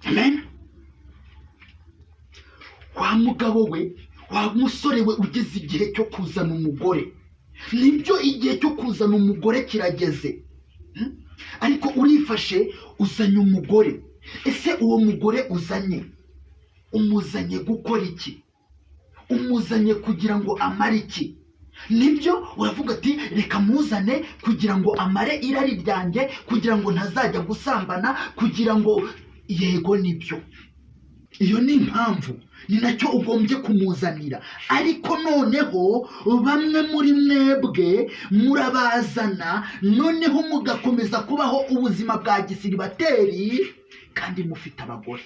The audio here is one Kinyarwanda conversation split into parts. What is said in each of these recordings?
amen. Wa mugabo we, wa musore we ugeze igihe cyo kuzana umugore. Nibyo igihe cyo kuzana umugore kirageze. Ariko urifashe uzanye umugore. Ese uwo mugore uzanye umuzanye gukora iki? Umuzanye kugira ngo amare iki? Nibyo uravuga ati reka muzane kugira ngo amare irari ryanjye, kugira ngo ntazajya gusambana, kugira ngo yego nibyo. Iyo ni impamvu, ni nacyo ugombye kumuzanira. Ariko noneho bamwe muri mwebwe murabazana, noneho mugakomeza kubaho ubuzima bwa gisiribateri kandi mufite abagore.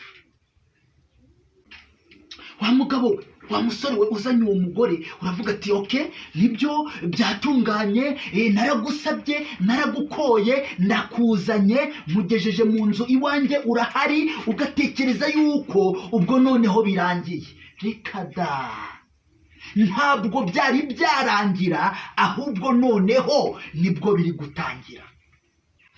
Wa mugabo we, wa musore we uzanye uwo mugore, uravuga ati okay, nibyo byatunganye, naragusabye, naragukoye, ndakuzanye, mugejeje mu nzu iwanjye, urahari, ugatekereza yuko ubwo noneho birangiye. Reka da, ntabwo byari byarangira, ahubwo noneho nibwo biri gutangira.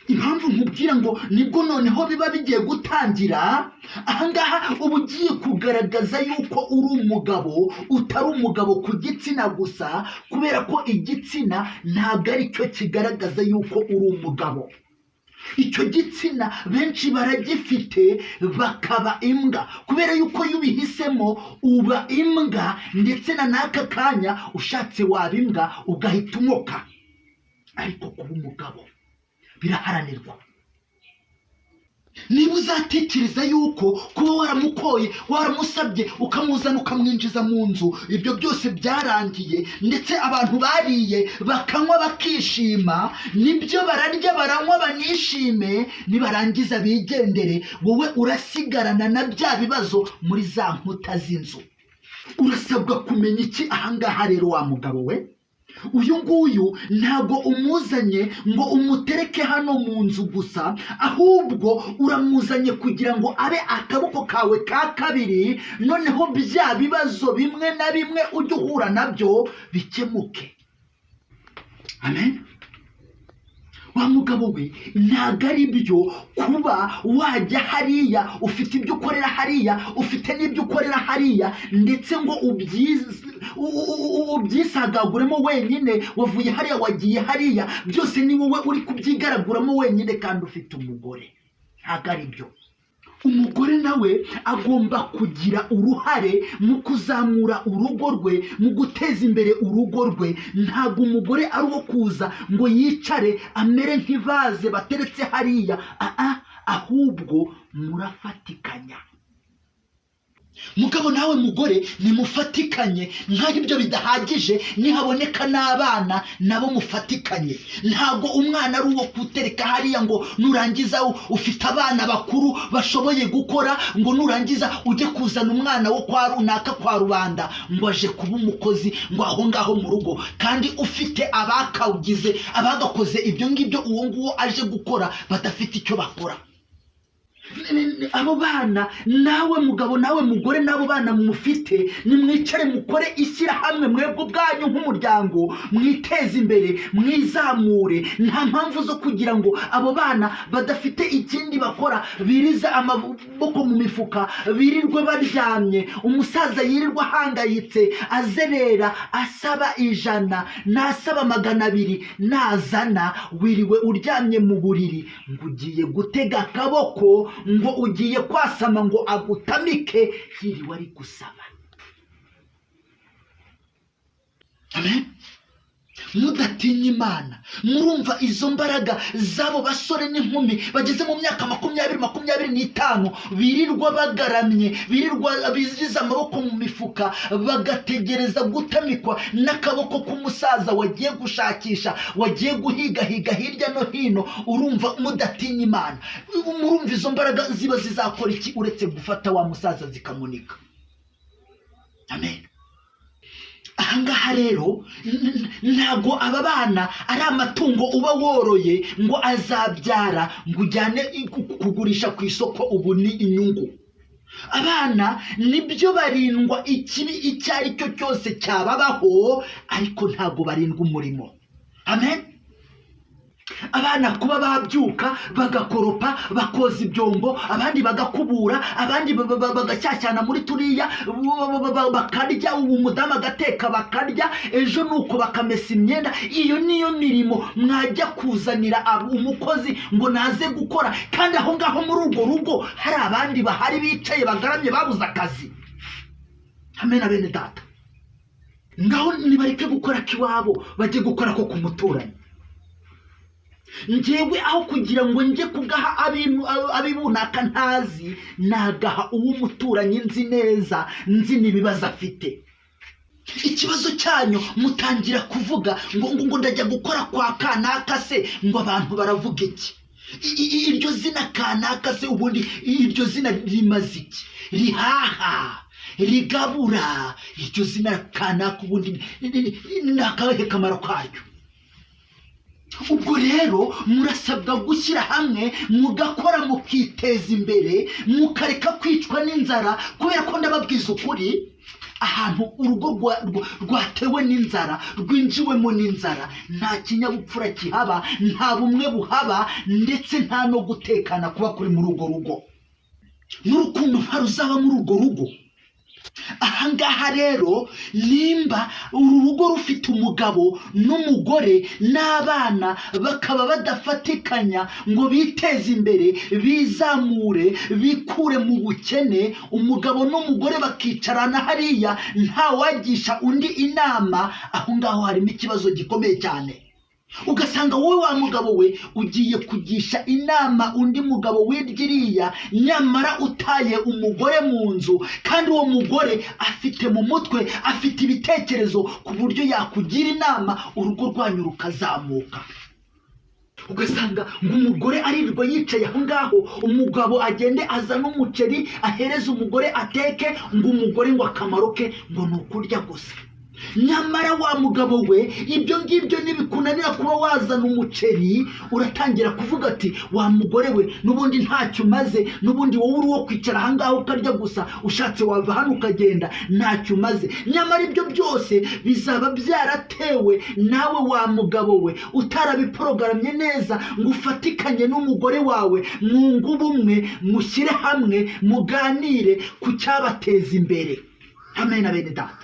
Impamvu nkubwira ngo nibwo noneho biba bigiye gutangira, ahangaha uba ugiye kugaragaza yuko uri umugabo, utari umugabo ku gitsina gusa, kubera ko igitsina ntabwo ari cyo kigaragaza yuko uri umugabo. Icyo gitsina benshi baragifite bakaba imbwa, kubera yuko iyo ubihisemo uba imbwa, ndetse na n'aka kanya ushatse waba imbwa ugahita umoka. Ariko kuba umugabo biraharanirwa. Niba uzatekereza yuko kuba waramukoye, waramusabye, ukamuzana ukamwinjiza mu nzu, ibyo byose byarangiye, ndetse abantu bariye bakanywa bakishima, nibyo bararya baranywa banishime, nibarangiza bigendere, wowe urasigarana na bya bibazo muri za nkuta z'inzu. Urasabwa kumenya iki ahangaha rero wa mugabo we? Uyu nguyu ntabwo umuzanye ngo umutereke hano mu nzu gusa, ahubwo uramuzanye kugira ngo abe akaboko kawe ka kabiri, noneho bya bibazo bimwe na bimwe ujya uhura nabyo bikemuke. Amen. Wa mugabo we, ntabwo ari byo kuba wajya hariya, ufite ibyo ukorera hariya, ufite n'ibyo ukorera hariya, ndetse ngo ubyisagaguremo wenyine, wavuye hariya wagiye hariya, byose ni wowe uri kubyigaraguramo wenyine kandi ufite umugore. Ntabwo ari byo. Umugore nawe agomba kugira uruhare mu kuzamura urugo rwe, mu guteza imbere urugo rwe. Ntabwo umugore ari uwo kuza ngo yicare amere nk'ivaze bateretse hariya, ahubwo murafatikanya. Mugabo nawe mugore nimufatikanye, nkaho ibyo bidahagije nihaboneka n'abana nabo mufatikanye. Ntabwo umwana ari uwo kutereka hariya ngo nurangiza ufite abana bakuru bashoboye gukora, ngo nurangiza ujye kuzana umwana wo kwa runaka kwa rubanda ngo aje kuba umukozi ngo aho ngaho mu rugo, kandi ufite abakawugize, abagakoze ibyo ngibyo uwo nguwo aje gukora badafite icyo bakora. Abo bana nawe mugabo nawe mugore n'abo bana mufite, nimwicare mukore ishyirahamwe mwebwe ubwanyu nk'umuryango, mwiteze imbere, mwizamure. Nta mpamvu zo kugira ngo abo bana badafite ikindi bakora biriza amaboko mu mifuka, birirwe baryamye, umusaza yirirwa ahangayitse azerera asaba 100 nasaba 200, nazana wiriwe uryamye mu buriri ngo ugiye gutega akaboko, ngo ugiye kwasama ngo agutamike, yiriwe ari gusaba. Amen. Mudatinya Imana. Murumva izo mbaraga zabo basore n'inkumi bageze mu myaka 20-25 birirwa bagaramye, birirwa biziza amaboko mu mifuka, bagategereza gutamikwa n'akaboko k'umusaza wagiye gushakisha, wagiye guhigahiga hirya no hino. Urumva mudatinya Imana. Murumva izo mbaraga ziba zizakora iki uretse gufata wa musaza zikamunika. Amen. Ahangaha rero ntago aba bana ari amatungo uba woroye ngo azabyara ngo ujyane kugurisha ku isoko ubu ni inyungu. Abana nibyo barindwa ikibi icyo ari cyo cyose cyababaho, ariko ntago barindwa umurimo. Amen. abana kuba babyuka bagakoropa bakoza ibyombo, abandi bagakubura, abandi bagashyashyana muri turiya bakarya, umudamu agateka bakarya, ejo nuko bakamesa imyenda. Iyo niyo mirimo mwajya kuzanira umukozi ngo naze gukora, kandi aho ngaho muri urwo rugo hari abandi bahari bicaye bagaramye babuze akazi. Amena bene data, ngaho nibareke gukora kiwabo bajye gukora ko ku muturanyi. Njyewe aho kugira ngo njye kugaha abibunaka ntazi, nagaha uw'umuturanyi nzi neza, nzi n'ibibazo afite. Ikibazo cyanyu mutangira kuvuga ngo ndajya gukora kwa kanaka se, ngo abantu baravuga iki? Iryo zina kanaka se ubundi iryo zina rimaze iki? Rihaha, rigabura, iryo zina kanaka ubundi nakahe kamaro kayo? Ubwo rero murasabwa gushyira hamwe mugakora mukiteza imbere, mukareka kwicwa n'inzara, kubera ko ndababwiza ukuri, ahantu urugo rwatewe n'inzara, rwinjiwemo n'inzara, nta kinyabupfura kihaba, nta bumwe buhaba, ndetse nta no gutekana kuba kuri muri urwo rugo, n'urukundo ntaruzaba muri urwo rugo. Ahangaha rero nimba uru rugo rufite umugabo n'umugore n'abana bakaba badafatikanya ngo biteze imbere, bizamure, bikure mu bukene, umugabo n'umugore bakicarana hariya nta wagisha undi inama, aho ngaho harimo ikibazo gikomeye cyane. Ugasanga wowe wa mugabo we ugiye kugisha inama undi mugabo wirya, nyamara utaye umugore mu nzu, kandi uwo mugore afite mu mutwe, afite ibitekerezo ku buryo yakugira inama urugo rwanyu rukazamuka. Ugasanga ngo umugore arirwa yicaye aho ngaho, umugabo agende azana umuceri ahereza umugore ateke, ngo umugore ngo akamaro ke ngo ni ukurya gusa. Nyamara wa mugabo we ibyo ngibyo nibikunanira kuba wazana umuceri, uratangira kuvuga ati wa mugore we n'ubundi ntacyo umaze, n'ubundi wowe uri wo kwicara aha ngaho ukarya gusa, ushatse wava hano ukagenda, ntacyo umaze. Nyamara ibyo byose bizaba byaratewe nawe wa mugabo we utarabiporogaramye neza ngo ufatikanye n'umugore wawe, mwunge ubumwe, mushyire hamwe, muganire ku cyabateza imbere. Amen. Bene data,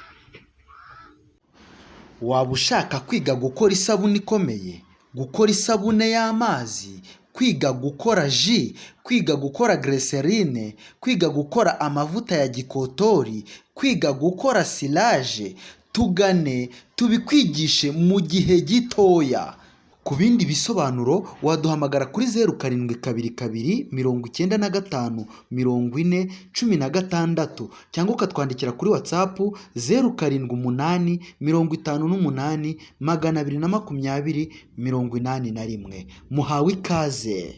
waba ushaka kwiga gukora isabune ikomeye, gukora isabune y'amazi, kwiga gukora ji, kwiga gukora glycerine, kwiga gukora amavuta ya gikotori, kwiga gukora silage, tugane tubikwigishe mu gihe gitoya. Ku bindi bisobanuro waduhamagara kuri 0722 95 40 16 cyangwa ukatwandikira kuri WhatsApp 0788 58 220 81. Muhawe ikaze.